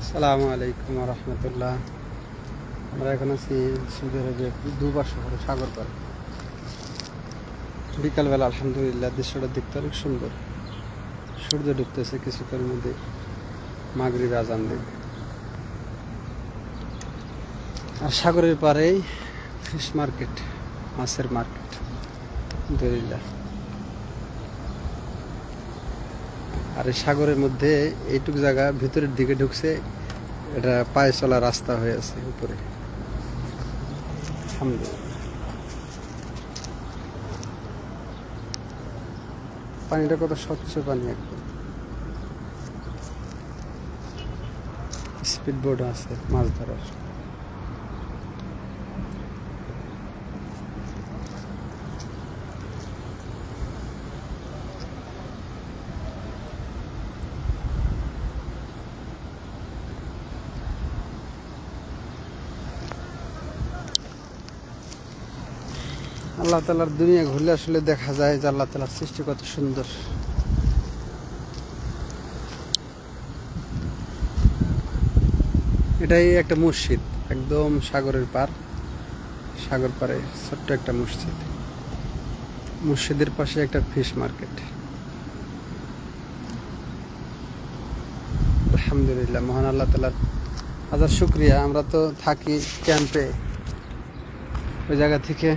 আসসালামু আলাইকুম রহমতুল্লাহ। আমরা এখন আছি সৌদি আরবে দুবার শহরে সাগর পাড়ে। বিকালবেলা আলহামদুলিল্লাহ দৃশ্যটা দেখতে অনেক সুন্দর। সূর্য ডুবতেছে কিছুক্ষণের মধ্যে, মাগরিব আজান দেবে। আর সাগরের পাড়েই ফিশ মার্কেট, মাছের মার্কেট। আলহামদুলিল্লাহ। আর এই সাগরের মধ্যে এইটুক জায়গা ভিতরের দিকে ঢুকছে, এটা পায়ে চলা রাস্তা হয়ে আছে উপরে। আলহামদুলিল্লাহ। পানিটা কত স্বচ্ছ পানি, একদম। স্পিড বোট আছে মাছ ধরার। আল্লাহ তাআলার দুনিয়া ঘুরলে আসলে দেখা যায় যে আল্লাহ তাআলার সৃষ্টি কত সুন্দর। এটাই একটা মসজিদ, একদম সাগরের পার। সাগর পাড়ে ছোট্ট একটা মসজিদ। মসজিদের পাশে একটা ফিশ মার্কেট। আলহামদুলিল্লাহ, মহান আল্লাহ তাআলার হাজার শুকরিয়া। আমরা তো থাকি ক্যাম্পে, ওই জায়গা থেকে